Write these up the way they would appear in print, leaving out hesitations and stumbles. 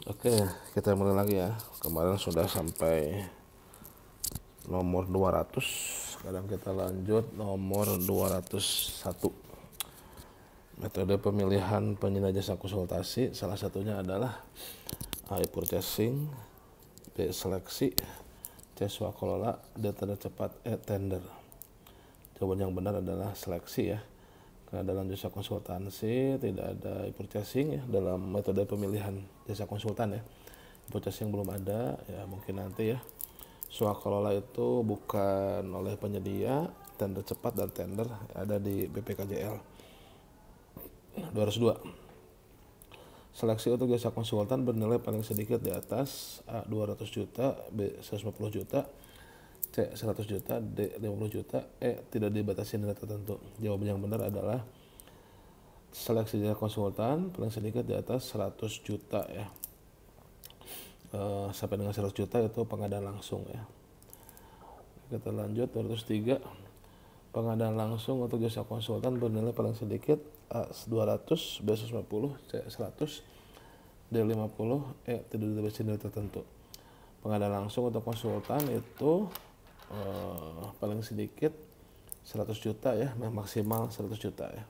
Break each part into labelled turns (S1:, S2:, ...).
S1: Oke, kita mulai lagi ya. Kemarin sudah sampai nomor 200. Sekarang kita lanjut nomor 201. Metode pemilihan penyedia jasa konsultasi salah satunya adalah A. Purchasing, B. Seleksi, C. Swakelola, D. Tanda cepat, E. Tender. Jawaban yang benar adalah seleksi ya. Karena dalam jasa konsultansi tidak ada purchasing ya dalam metode pemilihan jasa konsultan ya. Purchasing belum ada ya, mungkin nanti ya. Swakelola itu bukan oleh penyedia, tender cepat dan tender ada di BPKJL. 202. Seleksi untuk jasa konsultan bernilai paling sedikit di atas A 200 juta, B 150 juta, C 100 juta, D 50 juta, E tidak dibatasi nilai tertentu. Jawaban yang benar adalah seleksi jasa konsultan paling sedikit di atas 100 juta ya. Sampai dengan 100 juta itu pengadaan langsung ya. Kita lanjut 203. Pengadaan langsung untuk jasa konsultan bernilai paling sedikit A 200, B 150, C 100, D 50, E tidak dibatasi nilai tertentu. Pengadaan langsung untuk konsultan itu paling sedikit 100 juta ya, maksimal 100 juta ya.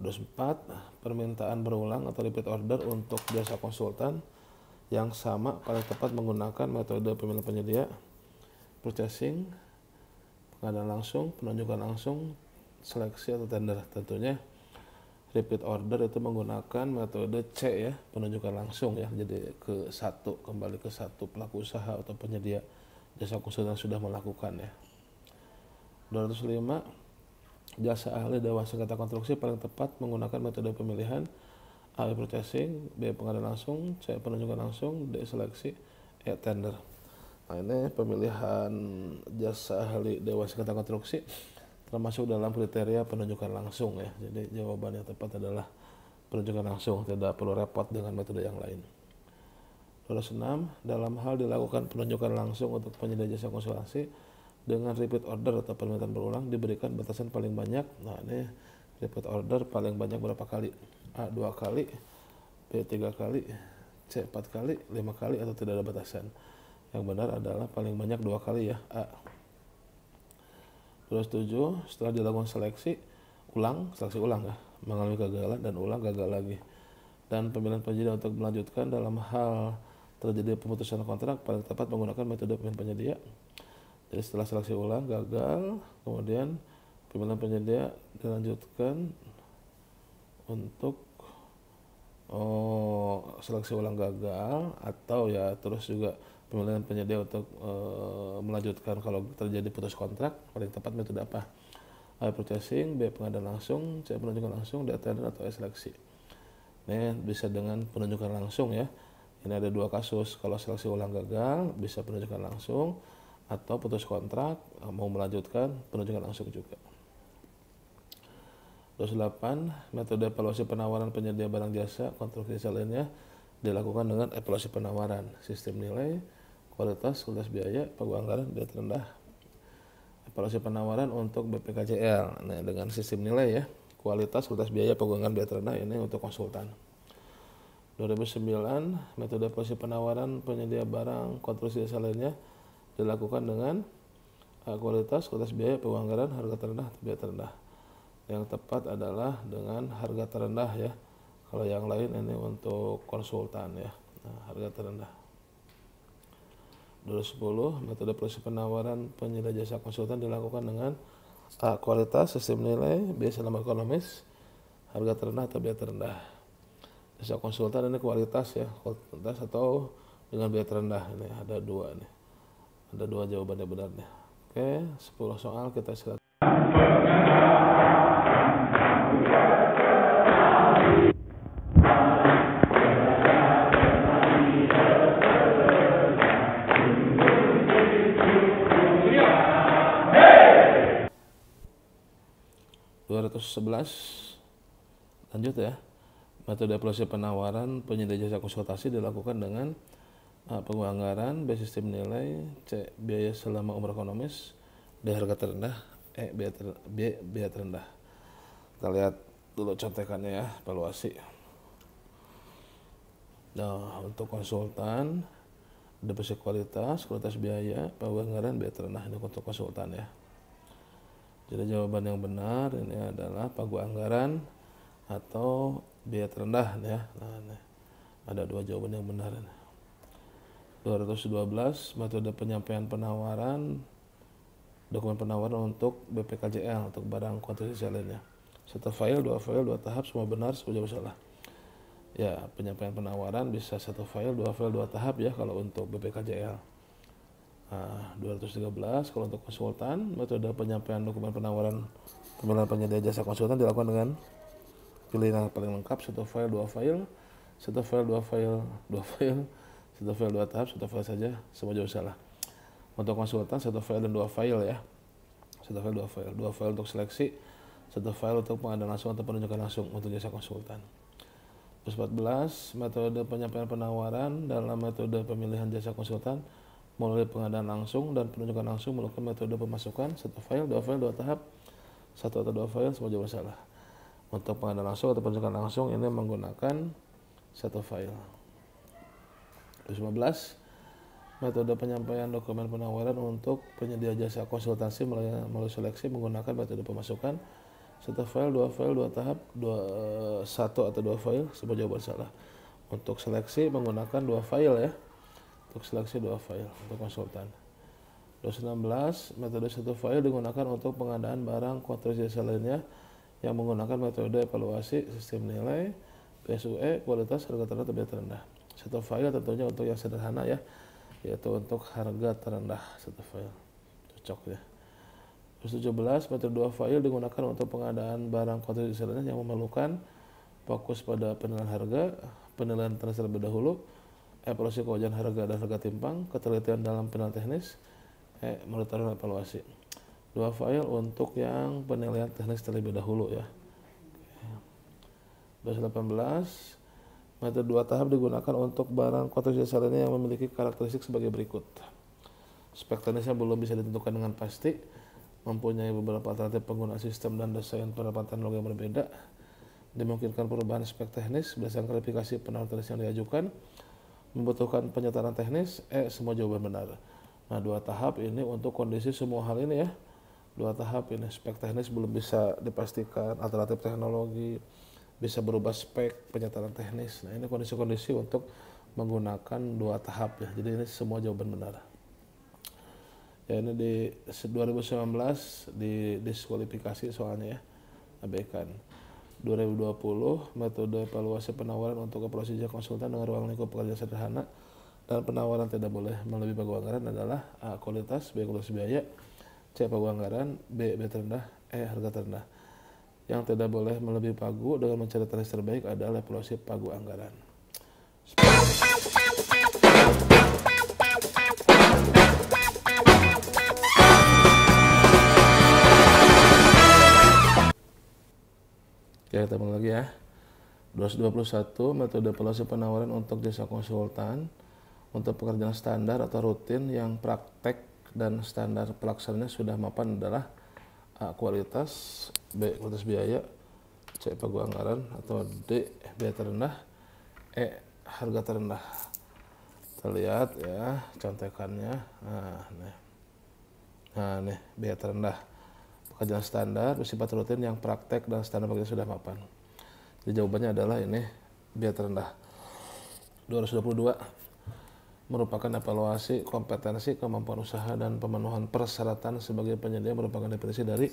S1: 24. Permintaan berulang atau repeat order untuk jasa konsultan yang sama paling tepat menggunakan metode pemilihan penyedia, purchasing, pengadaan langsung, penunjukan langsung, seleksi atau tender. Tentunya repeat order itu menggunakan metode C ya, penunjukan langsung ya. Jadi kembali ke satu pelaku usaha atau penyedia jasa konsultan sudah melakukan ya. 205. Jasa ahli Dewan Sengketa Konstruksi paling tepat menggunakan metode pemilihan A. Purchasing, B. Pengadaan langsung, C. Penunjukan langsung, D. Seleksi, E. Tender. Nah ini pemilihan jasa ahli Dewan Sengketa Konstruksi termasuk dalam kriteria penunjukan langsung ya. Jadi jawaban yang tepat adalah penunjukan langsung, tidak perlu repot dengan metode yang lain. 206. Dalam hal dilakukan penunjukan langsung untuk penyedia jasa konsultasi dengan repeat order atau permintaan berulang diberikan batasan paling banyak. Nah ini repeat order paling banyak berapa kali? A 2 kali, B 3 kali, C 4 kali, 5 kali atau tidak ada batasan. Yang benar adalah paling banyak 2 kali ya, A. 207. Setelah dilakukan seleksi ulang ya, mengalami kegagalan dan ulang gagal lagi. Dan pemilihan penyedia untuk melanjutkan dalam hal terjadi pemutusan kontrak paling tepat menggunakan metode pemilihan penyedia. Jadi setelah seleksi ulang gagal, kemudian pemilihan penyedia dilanjutkan untuk seleksi ulang gagal, atau ya terus juga pemilihan penyedia untuk melanjutkan kalau terjadi putus kontrak paling tepat metode apa? A. Purchasing, B. Pengadaan langsung, C. Penunjukan langsung, D. Tender atau E. Seleksi. Ini bisa dengan penunjukan langsung ya. Ini ada 2 kasus, kalau seleksi ulang gagal bisa penunjukan langsung, atau putus kontrak mau melanjutkan penunjukan langsung juga. 28. Metode evaluasi penawaran penyedia barang jasa konstruksi lainnya dilakukan dengan evaluasi penawaran, sistem nilai, kualitas biaya, pagu anggaran, biaya terendah. Evaluasi penawaran untuk BPKJL nah, dengan sistem nilai ya, kualitas biaya, pagu anggaran, biaya terendah ini untuk konsultan. 2009. Metode evaluasi penawaran penyedia barang konstruksi jasa lainnya dilakukan dengan kualitas biaya, anggaran, harga terendah, biaya terendah. Yang tepat adalah dengan harga terendah ya. Kalau yang lain ini untuk konsultan ya. Nah, harga terendah. 2010. Metode evaluasi penawaran penyedia jasa konsultan dilakukan dengan kualitas, sistem nilai, biaya selama ekonomis, harga terendah atau biaya terendah. Jasa konsultan ini kualitas ya, kualitas atau dengan biaya terendah. Ini ada 2 nih. Ada 2 jawabannya benarnya. Oke, 10 soal kita silakan. Lanjut ya. Metode evaluasi penawaran penyedia jasa konsultasi dilakukan dengan penganggaran, B. Sistem nilai, C. Biaya selama umur ekonomis, D. Harga terendah, E. Biaya terendah. Kita lihat dulu contekannya ya, evaluasi. Nah, untuk konsultan, depresi kualitas biaya, pagu anggaran, biaya terendah. Ini untuk konsultan ya. Jadi jawaban yang benar ini adalah pagu anggaran atau biaya terendah ya. Nah, ini ada dua jawaban yang benar. 212 metode penyampaian penawaran dokumen penawaran untuk BPKJL untuk barang konstruksi lainnya. Satu file, dua tahap, semua benar, semua jawab salah. Ya, penyampaian penawaran bisa satu file, dua tahap ya kalau untuk BPKJL. Nah, 213 kalau untuk konsultan, metode penyampaian dokumen penawaran pemilihan penyedia jasa konsultan dilakukan dengan pilihan yang paling lengkap, satu file, dua file, satu file, dua file, satu file, dua tahap, satu file saja, semua jauh salah. Untuk konsultan, satu file dan dua file ya. Satu file, dua file untuk seleksi, satu file untuk pengadaan langsung atau penunjukan langsung untuk jasa konsultan. 14 metode penyampaian penawaran dalam metode pemilihan jasa konsultan melalui pengadaan langsung dan penunjukan langsung melakukan metode pemasukan, satu file, dua tahap, satu atau dua file, semua jawab salah. Untuk pengadaan langsung atau penunjukan langsung ini menggunakan satu file. 15 metode penyampaian dokumen penawaran untuk penyedia jasa konsultasi melalui seleksi menggunakan metode pemasukan, satu file, dua tahap, satu atau dua file, semua jawaban salah. Untuk seleksi menggunakan dua file ya. Untuk seleksi dua file untuk konsultan. 216 metode satu file digunakan untuk pengadaan barang konstruksi jasa lainnya yang menggunakan metode evaluasi sistem nilai, PSUE, kualitas, harga terendah, biaya terendah. Satu file tentunya untuk yang sederhana ya, yaitu untuk harga terendah satu file. Cocok ya. 17 metode dua file digunakan untuk pengadaan barang konstruksi jasa lainnya yang memerlukan fokus pada penilaian harga, penilaian terlebih dahulu, evaluasi kewajaran harga dan harga timpang, ketelitian dalam penilaian teknis, monitoring evaluasi. Dua file untuk yang penilaian teknis terlebih dahulu ya. 218 metode dua tahap digunakan untuk barang konstruksi jasa lainnya yang memiliki karakteristik sebagai berikut. Spek teknisnya belum bisa ditentukan dengan pasti, mempunyai beberapa alternatif penggunaan sistem dan desain penerapan teknologi yang berbeda, dimungkinkan perubahan spek teknis berdasarkan klarifikasi penawaran teknis yang diajukan, membutuhkan penyetaraan teknis, semua jawaban benar. Nah, dua tahap ini untuk kondisi semua hal ini ya. Dua tahap ini spek teknis belum bisa dipastikan, alternatif teknologi, bisa berubah spek, penyetaraan teknis. Nah, ini kondisi-kondisi untuk menggunakan dua tahap ya. Jadi ini semua jawaban benar. Ya, ini di 2019 di diskualifikasi soalnya ya, abaikan. 2020 metode evaluasi penawaran untuk evaluasi jasa konsultan dengan ruang lingkup pekerjaan sederhana dan penawaran tidak boleh melebihi pagu anggaran adalah A. Kualitas, B. Kualitas biaya, C. Pagu anggaran, B. Biaya terendah, harga terendah. Yang tidak boleh melebihi pagu dengan mencari teknis terbaik adalah evaluasi pagu anggaran. Oke, kita mulai lagi ya. 221 metode evaluasi penawaran untuk jasa konsultan untuk pekerjaan standar atau rutin yang praktek dan standar pelaksananya sudah mapan adalah A. Kualitas, B. Kualitas biaya, C. Pagu anggaran, atau D. Biaya terendah, harga terendah. Kita lihat ya contekannya. Nah nih biaya terendah. Pekerjaan standar bersifat rutin yang praktek dan standar pekerjaan sudah mapan. Jadi jawabannya adalah ini biaya terendah. 222 merupakan evaluasi kompetensi, kemampuan usaha dan pemenuhan persyaratan sebagai penyedia merupakan definisi dari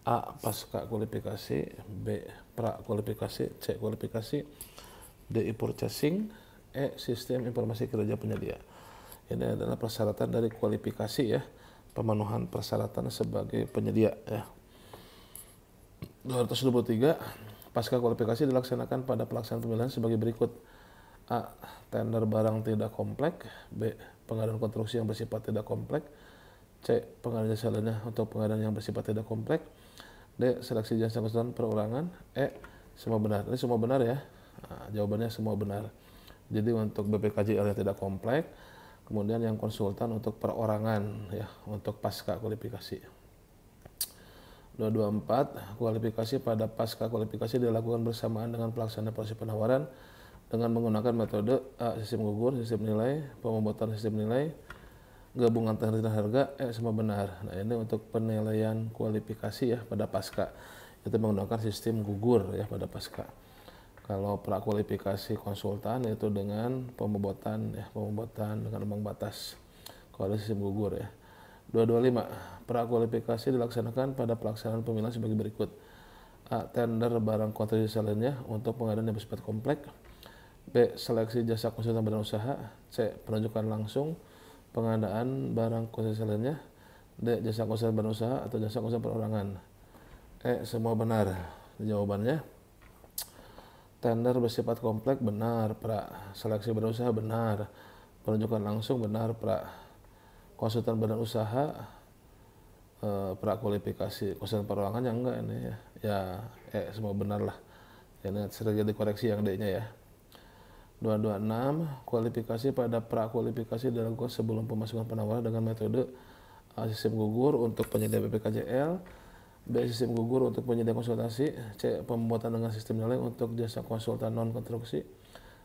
S1: A. Pasca kualifikasi, B. Pra kualifikasi, C. Kualifikasi, D. Purchasing, E. Sistem informasi kinerja penyedia. Ini adalah persyaratan dari kualifikasi ya, pemenuhan persyaratan sebagai penyedia ya. 223 pasca kualifikasi dilaksanakan pada pelaksanaan pemilihan sebagai berikut. A. Tender barang tidak kompleks, B. Pengadaan konstruksi yang bersifat tidak kompleks, C. Pengadaan jasa lainnya untuk pengadaan yang bersifat tidak kompleks, D. Seleksi jasa konsultan perorangan, semua benar. Ini semua benar ya. Nah, jawabannya semua benar. Jadi untuk BPKJL yang tidak kompleks, kemudian yang konsultan untuk perorangan ya, untuk pasca kualifikasi. 224 kualifikasi pada pasca kualifikasi dilakukan bersamaan dengan pelaksanaan proses penawaran dengan menggunakan metode A. Sistem gugur, sistem nilai, pembobotan sistem nilai, gabungan teknis dan harga, semua benar. Nah ini untuk penilaian kualifikasi ya pada pasca, itu menggunakan sistem gugur ya pada pasca. Kalau prakualifikasi konsultan itu dengan pembobotan ya, pembobotan dengan ambang batas. Kalau sistem gugur ya. 225. Prakualifikasi dilaksanakan pada pelaksanaan pemilihan sebagai berikut. A. Tender barang konstruksi lainnya untuk pengadaan yang bersifat kompleks. B. Seleksi jasa konsultan badan usaha. C. Penunjukan langsung pengadaan barang konstruksi lainnya. D. Jasa konsultan badan usaha atau jasa konsultan perorangan. Semua benar. Jawabannya tender bersifat kompleks benar, pra. Seleksi badan usaha benar. Penunjukan langsung benar, pra. Konsultan badan usaha prakualifikasi. Konsultan perorangan yang enggak ini ya. Semua benar lah. Ini sedikit dikoreksi yang D-nya ya. 226. Kualifikasi pada prakualifikasi dilakukan sebelum pemasukan penawaran dengan metode A. Sistem gugur untuk penyedia BPKJL, B. Sistem gugur untuk penyedia konsultasi, C. Pembuatan dengan sistem nilai untuk jasa konsultan non konstruksi,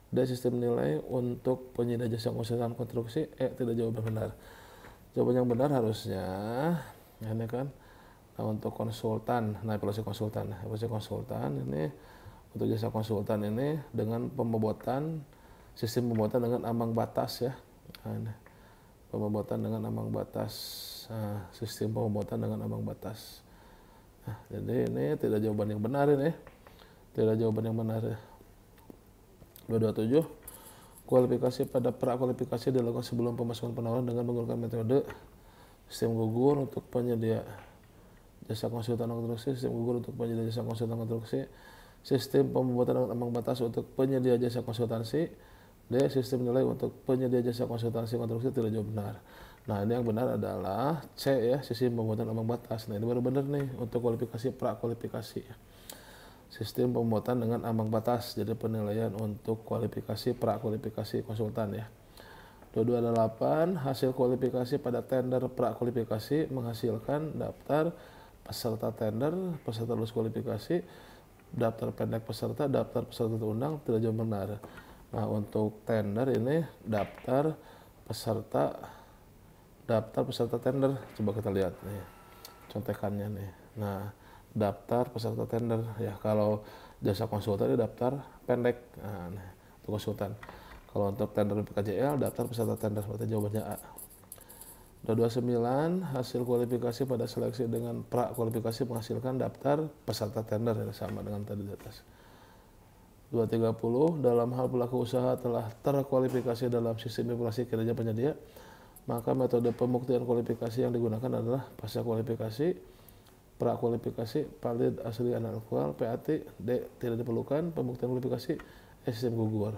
S1: D. Sistem nilai untuk penyedia jasa konsultan konstruksi. Tidak jawaban benar. Jawaban yang benar harusnya ini kan untuk konsultan, nah evaluasi konsultan ini untuk jasa konsultan ini dengan pembobotan sistem pembobotan dengan ambang batas ya. Nah, ini pembobotan dengan ambang batas, sistem pembobotan dengan ambang batas. Nah, jadi ini tidak jawaban yang benar ini, tidak jawaban yang benar ya. 227. Kualifikasi pada prakualifikasi dilakukan sebelum pemasukan penawaran dengan menggunakan metode sistem gugur untuk penyedia jasa konsultan konstruksi, sistem gugur untuk penyedia jasa konsultan konstruksi, sistem pembobotan dengan ambang batas untuk penyedia jasa konsultansi, D. Sistem nilai untuk penyedia jasa konsultansi konstruksi. Tidak jawab benar. Nah ini yang benar adalah C ya, sistem pembobotan ambang batas. Nah ini baru benar nih untuk kualifikasi prakualifikasi. Sistem pembobotan dengan ambang batas, jadi penilaian untuk kualifikasi prakualifikasi konsultan ya. 228. Hasil kualifikasi pada tender prakualifikasi menghasilkan daftar peserta tender, peserta lulus kualifikasi, daftar pendek peserta, daftar peserta terundang. Tidak jawab benar. Nah untuk tender ini daftar peserta tender, coba kita lihat nih contekannya nih. Nah daftar peserta tender ya, kalau jasa konsultan itu daftar pendek, nah, itu konsultan. Kalau untuk tender BPKJL daftar peserta tender, berarti jawabannya A. 229. Hasil kualifikasi pada seleksi dengan prakualifikasi menghasilkan daftar peserta tender yang sama dengan tadi di atas. 230. Dalam hal pelaku usaha telah terkualifikasi dalam sistem informasi kinerja penyedia, maka metode pembuktian kualifikasi yang digunakan adalah pasca kualifikasi, prakualifikasi, valid asli analkual, PAT. D. Tidak diperlukan pembuktian kualifikasi, sistem gugur.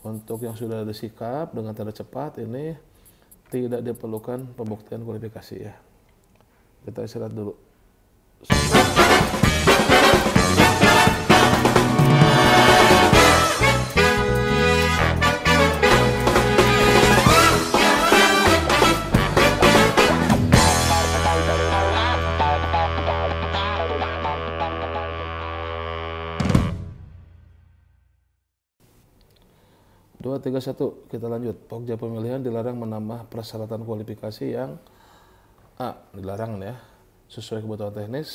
S1: Untuk yang sudah disikap dengan tanda cepat ini tidak diperlukan pembuktian kualifikasi ya. Kita istirahat dulu. 231. Kita lanjut. Pokja pemilihan dilarang menambah persyaratan kualifikasi yang A. Dilarang ya, sesuai kebutuhan teknis,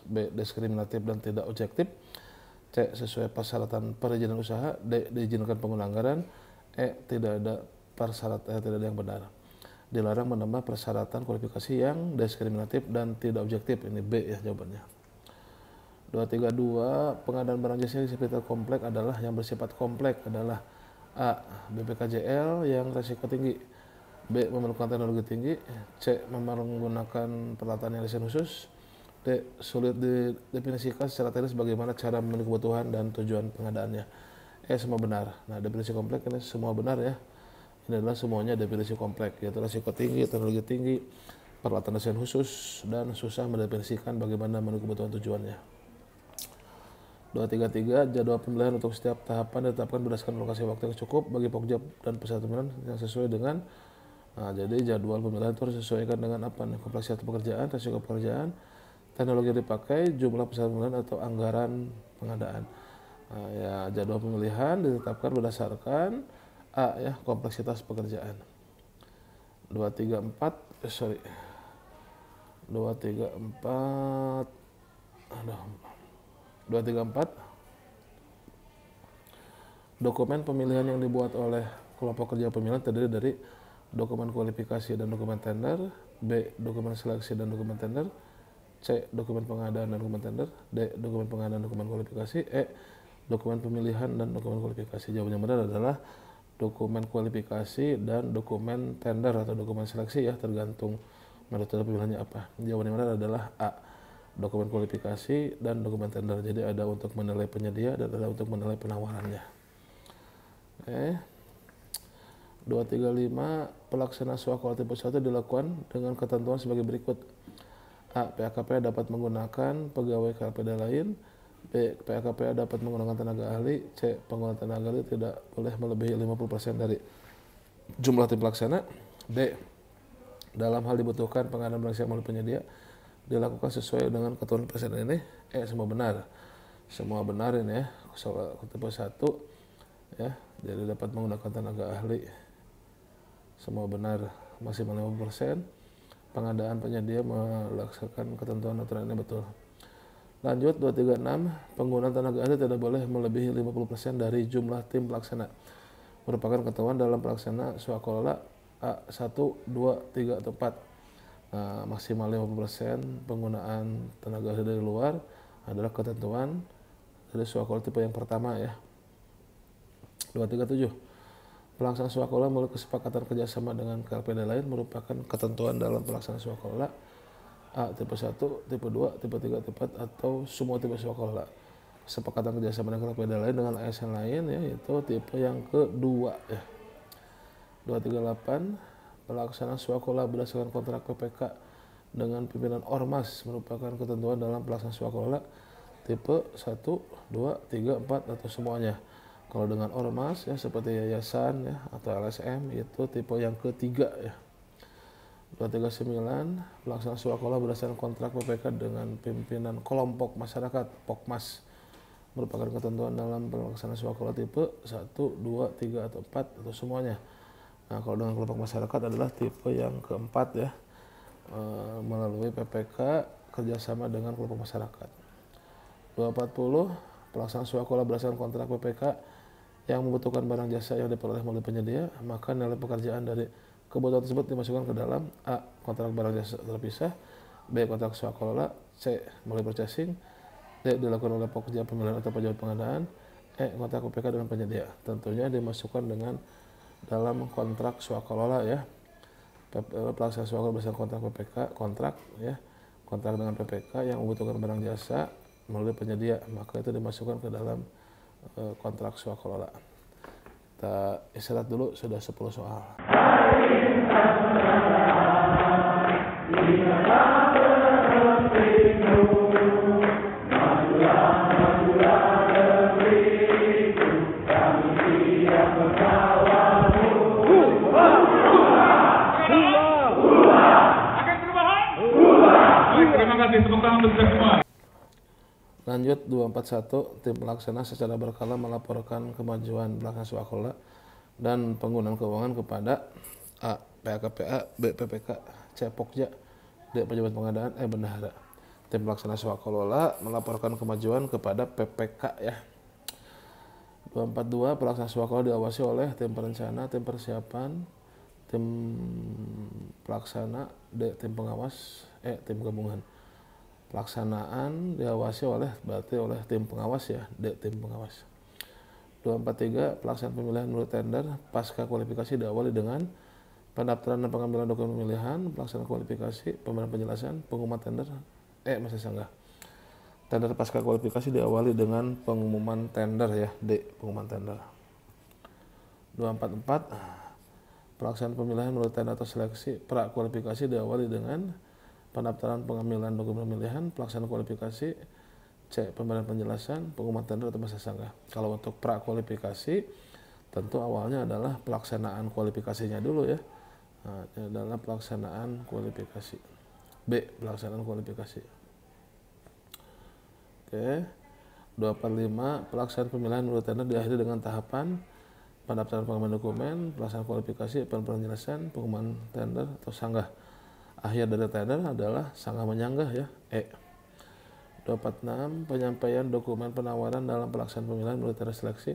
S1: B. Diskriminatif dan tidak objektif, C. Sesuai persyaratan perizinan usaha, D. Diizinkan pengguna anggaran, Tidak ada persyaratan, tidak ada yang benar. Dilarang menambah persyaratan kualifikasi yang diskriminatif dan tidak objektif. Ini B ya jawabannya. 232. Pengadaan barang jasa yang bersifat kompleks adalah yang bersifat kompleks adalah A. BPKJL yang risiko tinggi, B. Memerlukan teknologi tinggi, C. Menggunakan peralatan yang lisensi khusus, D. Sulit didefinisikan secara teknis bagaimana cara memenuhi kebutuhan dan tujuan pengadaannya. Semua benar. Nah definisi kompleks ini semua benar ya. Ini adalah semuanya definisi kompleks, yaitu risiko tinggi, teknologi tinggi, peralatan lisensi khusus, dan susah mendefinisikan bagaimana memenuhi kebutuhan tujuannya. 233. Jadwal pemilihan untuk setiap tahapan ditetapkan berdasarkan lokasi waktu yang cukup bagi pokja dan peserta pemilihan yang sesuai dengan jadi jadwal pemilihan itu harus disesuaikan dengan apa nih, kompleksitas pekerjaan, resiko pekerjaan, teknologi yang dipakai, jumlah peserta pemilihan atau anggaran pengadaan. Nah, ya, jadwal pemilihan ditetapkan berdasarkan A ya, kompleksitas pekerjaan. 234 sorry 234 aduh 234 dokumen pemilihan yang dibuat oleh kelompok kerja pemilihan terdiri dari dokumen kualifikasi dan dokumen tender, B. dokumen seleksi dan dokumen tender, C. dokumen pengadaan dan dokumen tender, D. dokumen pengadaan dan dokumen kualifikasi, E. dokumen pemilihan dan dokumen kualifikasi. Jawaban yang benar adalah dokumen kualifikasi dan dokumen tender atau dokumen seleksi ya, tergantung metode pemilihannya apa. Jawaban yang benar adalah A. dokumen kualifikasi dan dokumen tender. Jadi ada untuk menilai penyedia dan ada untuk menilai penawarannya. 235 pelaksanaan swakol tipe 1 dilakukan dengan ketentuan sebagai berikut. A. PKPA dapat menggunakan pegawai KPD lain. B. PKPA dapat menggunakan tenaga ahli. C. Penggunaan tenaga ahli tidak boleh melebihi 50% dari jumlah tim pelaksana. D. Dalam hal dibutuhkan pengadaan barang siap melalui penyedia dilakukan sesuai dengan ketentuan presiden ini. Semua benar. Semua benar ini ya. Soal tipe 1 ya, jadi dapat menggunakan tenaga ahli. Semua benar, maksimal 50%. Pengadaan penyedia melaksanakan ketentuan aturan ini betul. Lanjut 236, penggunaan tenaga ahli tidak boleh melebihi 50% dari jumlah tim pelaksana. Merupakan ketentuan dalam pelaksana swakelola A1, 2, 3, atau 4. Nah, maksimal 50% penggunaan tenaga ahli dari luar adalah ketentuan dari swakelola tipe yang pertama ya. 237. Pelaksanaan swakelola melalui kesepakatan kerjasama dengan KPD lain merupakan ketentuan dalam pelaksanaan swakelola A tipe 1, tipe 2, tipe 3, tipe 4 atau semua tipe swakelola. Kesepakatan kerjasama dengan KPD lain dengan ASN lain ya, yaitu tipe yang kedua ya. 238. Pelaksanaan swakelola berdasarkan kontrak PPK dengan pimpinan Ormas merupakan ketentuan dalam pelaksanaan swakelola tipe 1, 2, 3, 4 atau semuanya. Kalau dengan ormas ya seperti yayasan ya atau LSM itu tipe yang ketiga ya. 239 pelaksanaan swakelola berdasarkan kontrak PPK dengan pimpinan kelompok masyarakat POKMAS merupakan ketentuan dalam pelaksanaan swakelola tipe 1, 2, 3 atau 4 atau semuanya. Nah, kalau dengan kelompok masyarakat adalah tipe yang keempat ya, melalui PPK kerjasama dengan kelompok masyarakat. 240 pelaksanaan swakelola berdasarkan kontrak PPK yang membutuhkan barang jasa yang diperoleh melalui penyedia, maka nilai pekerjaan dari kebutuhan tersebut dimasukkan ke dalam A. kontrak barang jasa terpisah, B. kontrak swakelola, C. melalui purchasing, D. dilakukan oleh pekerja pemilihan atau pejabat pengadaan, E. kontrak PPK dengan penyedia. Tentunya dimasukkan dengan dalam kontrak swakelola ya. Pelaksanaan swakelola berdasarkan kontrak PPK, kontrak ya, kontrak dengan PPK yang membutuhkan barang jasa melalui penyedia, maka itu dimasukkan ke dalam kontrak swakelola. Kita istirahat dulu, sudah 10 soal.
S2: Terima kasih, tepuk tangan untuk kita semua.
S1: Lanjut 241, tim pelaksana secara berkala melaporkan kemajuan pelaksanaan swakelola dan penggunaan keuangan kepada A. PKPA, B. PPK, C. Pokja, D. pejabat pengadaan, E. bendahara. Tim pelaksana swakelola melaporkan kemajuan kepada PPK ya. 242, pelaksana swakelola diawasi oleh tim perencana, tim persiapan, tim pelaksana, D. tim pengawas, E. tim gabungan. Pelaksanaan diawasi berarti oleh tim pengawas ya, D. tim pengawas. 243 pelaksanaan pemilihan menurut tender pasca kualifikasi diawali dengan pendaftaran dan pengambilan dokumen pemilihan, pelaksanaan kualifikasi, pemberian penjelasan, pengumuman tender, masih sanggah. Tender pasca kualifikasi diawali dengan pengumuman tender ya, D. pengumuman tender. 244 pelaksanaan pemilihan menurut tender atau seleksi pra kualifikasi diawali dengan pendaftaran pengambilan dokumen pemilihan, pelaksanaan kualifikasi, C. pemberian penjelasan, pengumuman tender atau masa sanggah. Kalau untuk pra kualifikasi tentu awalnya adalah pelaksanaan kualifikasinya dulu ya. Nah, ini adalah pelaksanaan kualifikasi. B. pelaksanaan kualifikasi. Oke. 245 pelaksanaan pemilihan menurut tender diakhiri dengan tahapan pendaftaran pengumuman dokumen, pelaksanaan kualifikasi, penjelasan, pengumuman tender atau sanggah. Akhir dari tender adalah sanggah menyanggah ya. 246 penyampaian dokumen penawaran dalam pelaksanaan pemilihan menurut tender seleksi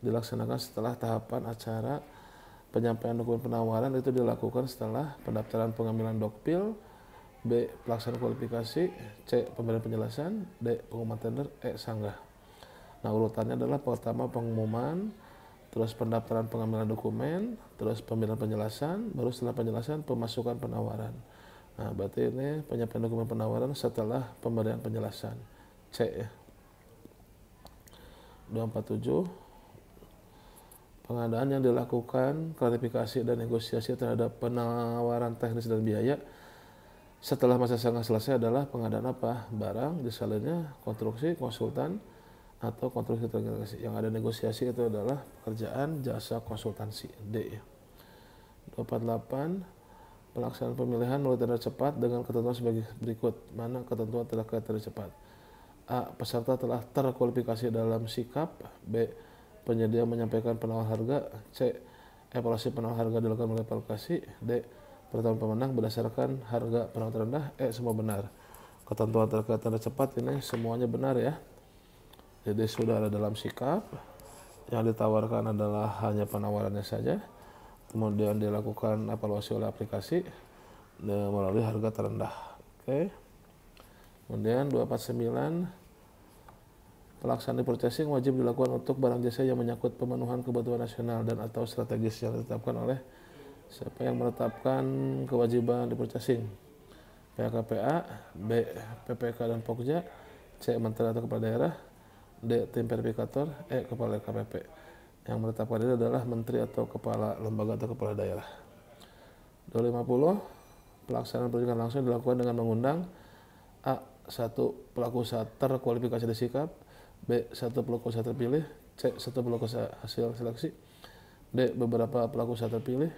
S1: dilaksanakan setelah tahapan acara penyampaian dokumen penawaran itu dilakukan setelah pendaftaran pengambilan dokpil, B. Pelaksanaan kualifikasi, C. Pemberian penjelasan, D. Pengumuman tender, sanggah. Nah urutannya adalah pertama pengumuman, terus pendaftaran pengambilan dokumen, terus pemberian penjelasan, baru setelah penjelasan pemasukan penawaran. Nah berarti ini penyampaian dokumen penawaran setelah pemberian penjelasan, C ya. 247 pengadaan yang dilakukan klarifikasi dan negosiasi terhadap penawaran teknis dan biaya setelah masa sanggah selesai adalah pengadaan apa? Barang, disalinnya, konstruksi, konsultan, atau konstruksi tergasi. Yang ada negosiasi itu adalah pekerjaan, jasa, konsultansi. D. 248 pelaksanaan pemilihan melalui tender cepat dengan ketentuan sebagai berikut. Mana ketentuan terkait tender cepat? A. Peserta telah terkualifikasi dalam sikap. B. Penyedia menyampaikan penawar harga. C. Evaluasi penawar harga dilakukan oleh aplikasi. D. Pertemuan pemenang berdasarkan harga penawar terendah. Semua benar. Ketentuan terkait tender cepat ini semuanya benar ya. Jadi sudah ada dalam sikap, yang ditawarkan adalah hanya penawarannya saja, kemudian dilakukan evaluasi oleh aplikasi melalui harga terendah. Oke. Kemudian 249 pelaksanaan purchasing wajib dilakukan untuk barang jasa yang menyangkut pemenuhan kebutuhan nasional dan atau strategis yang ditetapkan oleh siapa yang menetapkan kewajiban di purchasing? PKPA, B. PPK dan Pokja, C. Menteri atau kepala daerah, D. Tim verifikator, Kepala KPP. Yang menetapkan ini adalah Menteri atau Kepala Lembaga atau Kepala Daerah. 250 pelaksanaan penunjukan langsung dilakukan dengan mengundang A. 1 pelaku usaha terkualifikasi disikap, B. 1 pelaku usaha terpilih, C. 1 pelaku usaha hasil seleksi, D. Beberapa pelaku usaha terpilih,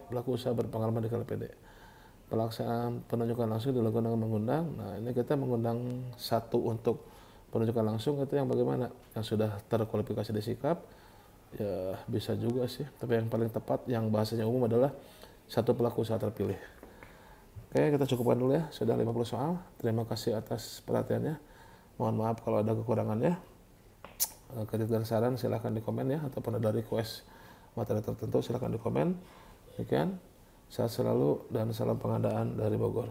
S1: pelaku usaha berpengalaman di KLPD. Pelaksanaan penunjukan langsung dilakukan dengan mengundang. Nah ini kita mengundang 1 untuk penunjukan langsung, itu yang bagaimana? Yang sudah terkualifikasi disikap, ya bisa juga sih. Tapi yang paling tepat, yang bahasanya umum adalah 1 pelaku usaha terpilih. Oke, kita cukupkan dulu ya. Sudah 50 soal. Terima kasih atas perhatiannya. Mohon maaf kalau ada kekurangannya. Kritik dan saran silahkan di komen ya. Ataupun ada request materi tertentu silahkan di komen. Demikian, sehat selalu dan salam pengadaan dari Bogor.